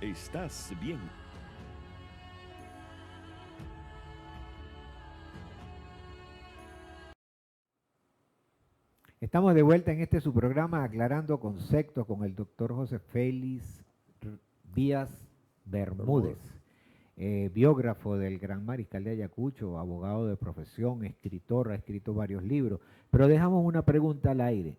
Estás bien. Estamos de vuelta en este su programa Aclarando Conceptos con el doctor José Félix Díaz Bermúdez, biógrafo del gran mariscal de Ayacucho, abogado de profesión, escritor, ha escrito varios libros. Pero dejamos una pregunta al aire,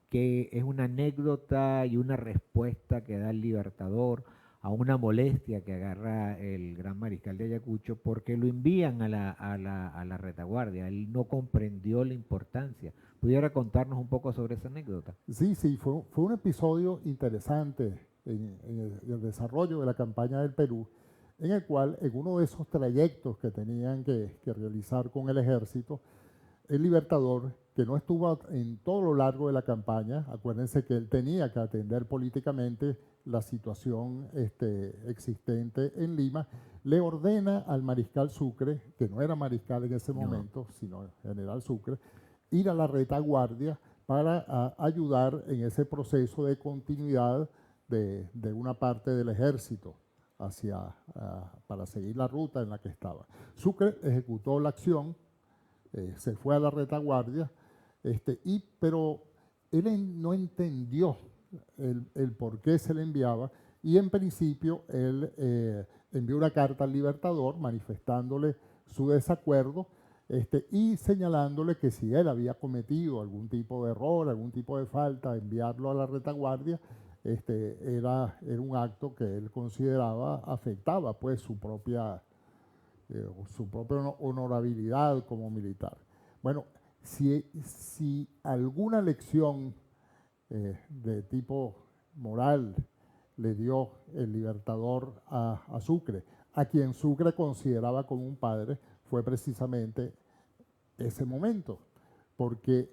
que es una anécdota y una respuesta que da el Libertador a una molestia que agarra el gran mariscal de Ayacucho porque lo envían a la retaguardia. Él no comprendió la importancia. ¿Pudiera contarnos un poco sobre esa anécdota? Sí, sí, fue un episodio interesante en el desarrollo de la campaña del Perú, en el cual en uno de esos trayectos que tenían que realizar con el ejército, el Libertador, que no estuvo en todo lo largo de la campaña, acuérdense que él tenía que atender políticamente la situación existente en Lima, le ordena al mariscal Sucre, que no era mariscal en ese momento, sino general Sucre, ir a la retaguardia para ayudar en ese proceso de continuidad de una parte del ejército para seguir la ruta en la que estaba. Sucre ejecutó la acción, se fue a la retaguardia, pero él no entendió el por qué se le enviaba y en principio él envió una carta al Libertador manifestándole su desacuerdo y señalándole que si él había cometido algún tipo de error, algún tipo de falta, enviarlo a la retaguardia, era un acto que él consideraba afectaba pues su propia honorabilidad como militar. Bueno, si alguna lección de tipo moral le dio el Libertador a Sucre, a quien Sucre consideraba como un padre, fue precisamente ese momento, porque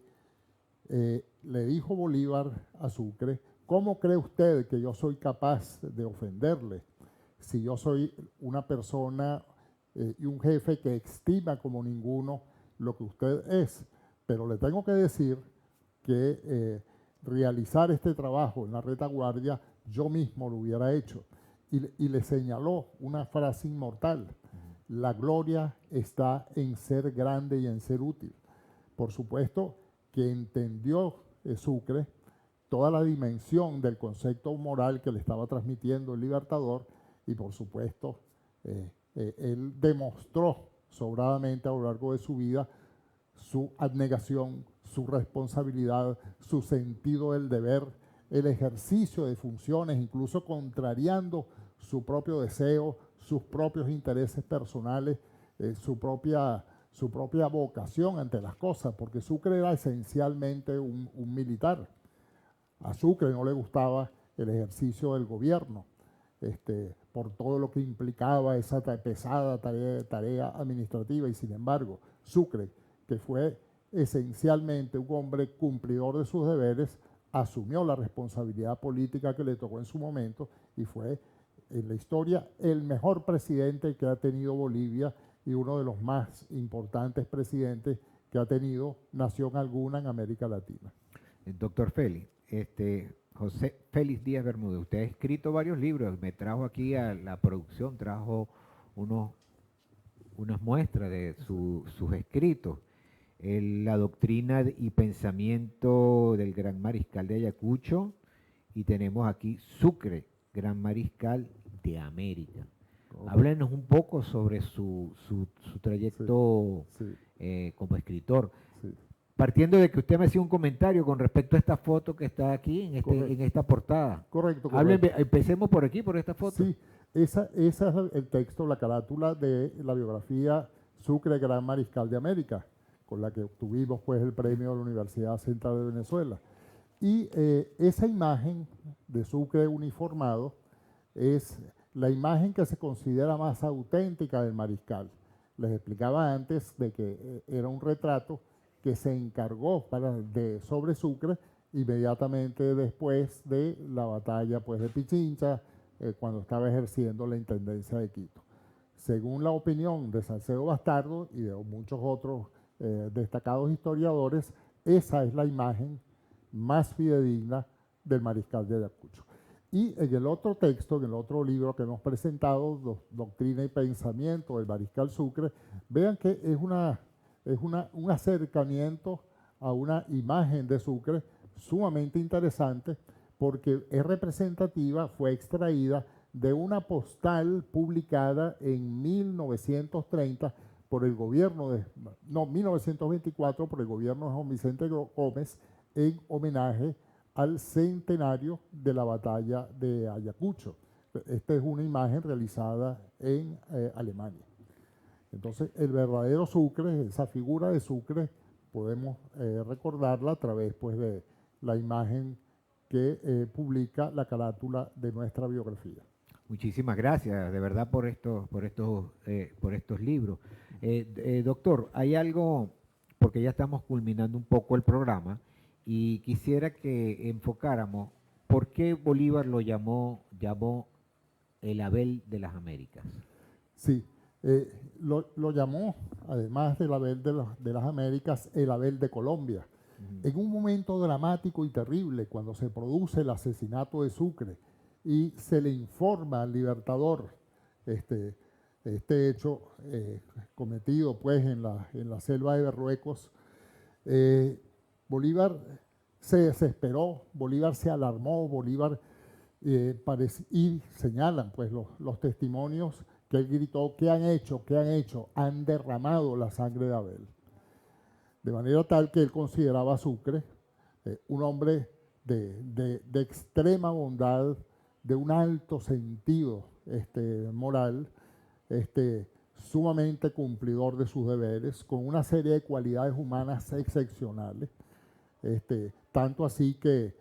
le dijo Bolívar a Sucre, ¿cómo cree usted que yo soy capaz de ofenderle si yo soy una persona y un jefe que estima como ninguno lo que usted es? Pero le tengo que decir que realizar este trabajo en la retaguardia yo mismo lo hubiera hecho. Y le señaló una frase inmortal: la gloria está en ser grande y en ser útil. Por supuesto que entendió Sucre toda la dimensión del concepto moral que le estaba transmitiendo el Libertador y por supuesto él demostró sobradamente a lo largo de su vida su abnegación, su responsabilidad, su sentido del deber, el ejercicio de funciones, incluso contrariando su propio deseo, sus propios intereses personales, su propia vocación ante las cosas, porque Sucre era esencialmente un militar. A Sucre no le gustaba el ejercicio del gobierno, por todo lo que implicaba esa pesada tarea administrativa, y sin embargo, Sucre, que fue esencialmente un hombre cumplidor de sus deberes, asumió la responsabilidad política que le tocó en su momento y fue en la historia el mejor presidente que ha tenido Bolivia y uno de los más importantes presidentes que ha tenido nación alguna en América Latina. Doctor Félix, José Félix Díaz Bermúdez, usted ha escrito varios libros, me trajo aquí a la producción, trajo unos, unas muestras de sus escritos. La doctrina y pensamiento del gran mariscal de Ayacucho, y tenemos aquí Sucre, gran mariscal de América. Háblenos un poco sobre su trayecto Sí, como escritor. sí, Partiendo de que usted me hacía un comentario con respecto a esta foto que está aquí en correcto, esta portada. correcto, Háblenme, correcto. empecemos por aquí, por esta foto. Sí, esa es el texto, la carátula de la biografía Sucre, Gran Mariscal de América, con la que obtuvimos pues el premio de la Universidad Central de Venezuela. Y esa imagen de Sucre uniformado es la imagen que se considera más auténtica del mariscal. Les explicaba antes de que era un retrato que se encargó sobre Sucre inmediatamente después de la batalla pues, de Pichincha, cuando estaba ejerciendo la intendencia de Quito. Según la opinión de Salcedo Bastardo y de muchos otros destacados historiadores, esa es la imagen más fidedigna del mariscal de Ayacucho. Y en el otro texto, en el otro libro que hemos presentado, Doctrina y Pensamiento del Mariscal Sucre, vean que un acercamiento a una imagen de Sucre sumamente interesante, porque es representativa, fue extraída de una postal publicada en 1930 por el gobierno de, no, 1924 por el gobierno de Juan Vicente Gómez, en homenaje al centenario de la batalla de Ayacucho. Esta es una imagen realizada en Alemania. Entonces, el verdadero Sucre, esa figura de Sucre, podemos recordarla a través pues, de la imagen que publica la carátula de nuestra biografía. Muchísimas gracias, de verdad, por estos libros. Doctor, hay algo, porque ya estamos culminando un poco el programa, y quisiera que enfocáramos por qué Bolívar lo llamó el Abel de las Américas. Sí, lo llamó, además del Abel de las Américas, el Abel de Colombia. En un momento dramático y terrible, cuando se produce el asesinato de Sucre y se le informa al Libertador este hecho cometido pues, en la selva de Berruecos, Bolívar se desesperó, Bolívar se alarmó, Bolívar y señalan pues, los testimonios que él gritó: ¿qué han hecho? ¿Qué han hecho? Han derramado la sangre de Abel. De manera tal que él consideraba a Sucre un hombre de extrema bondad, de un alto sentido moral, sumamente cumplidor de sus deberes, con una serie de cualidades humanas excepcionales. Tanto así que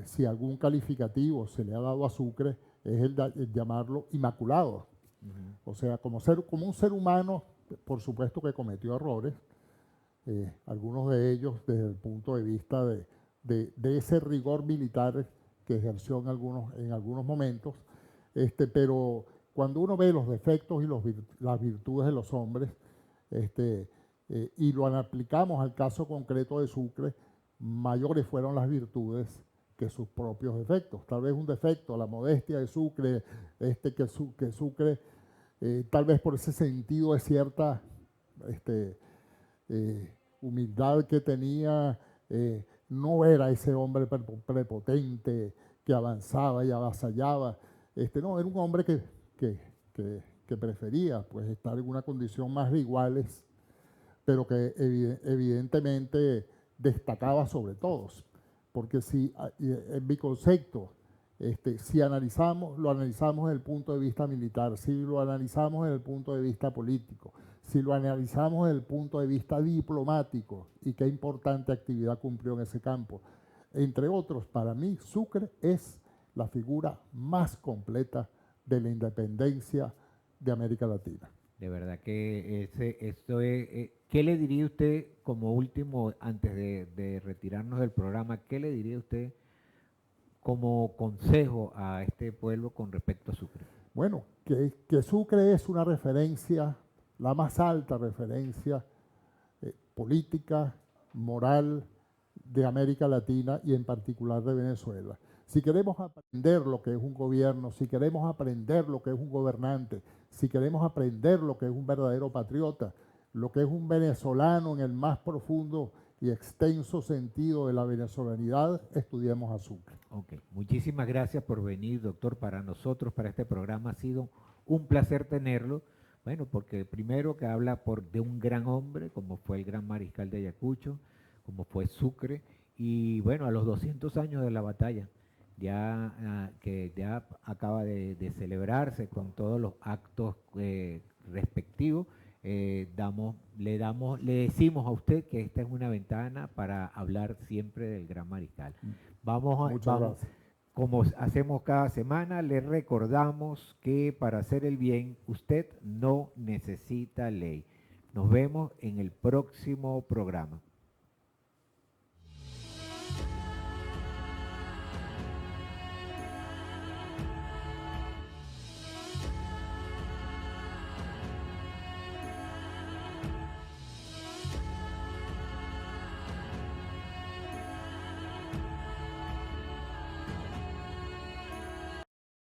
si algún calificativo se le ha dado a Sucre es el llamarlo inmaculado. O sea, como un ser humano, por supuesto que cometió errores, algunos de ellos desde el punto de vista de ese rigor militar que ejerció en algunos momentos, pero cuando uno ve los defectos y las virtudes de los hombres, y lo aplicamos al caso concreto de Sucre, mayores fueron las virtudes que sus propios defectos. Tal vez un defecto, la modestia de Sucre, que Sucre, tal vez por ese sentido de cierta humildad que tenía, no era ese hombre prepotente que avanzaba y avasallaba. No, era un hombre que prefería pues, estar en una condición más de iguales, pero que evidentemente destacaba sobre todos. Porque si, en mi concepto, si lo analizamos desde el punto de vista militar, si lo analizamos desde el punto de vista político, si lo analizamos desde el punto de vista diplomático, y qué importante actividad cumplió en ese campo, entre otros, para mí Sucre es la figura más completa de la independencia de América Latina. De verdad que esto es... ¿qué le diría usted como último, antes de retirarnos del programa, qué le diría usted como consejo a este pueblo con respecto a Sucre? Bueno, que Sucre es una referencia, la más alta referencia política, moral de América Latina y en particular de Venezuela. Si queremos aprender lo que es un gobierno, si queremos aprender lo que es un gobernante, si queremos aprender lo que es un verdadero patriota, lo que es un venezolano en el más profundo y extenso sentido de la venezolanidad, estudiemos a Sucre. Ok, muchísimas gracias por venir, doctor. Para nosotros, para este programa, ha sido un placer tenerlo. Bueno, porque primero que habla de un gran hombre, como fue el gran mariscal de Ayacucho, como fue Sucre, y bueno, a los 200 años de la batalla, que ya acaba de celebrarse con todos los actos respectivos, le decimos a usted que esta es una ventana para hablar siempre del gran mariscal. Muchas gracias. Como hacemos cada semana, le recordamos que para hacer el bien usted no necesita ley. Nos vemos en el próximo programa.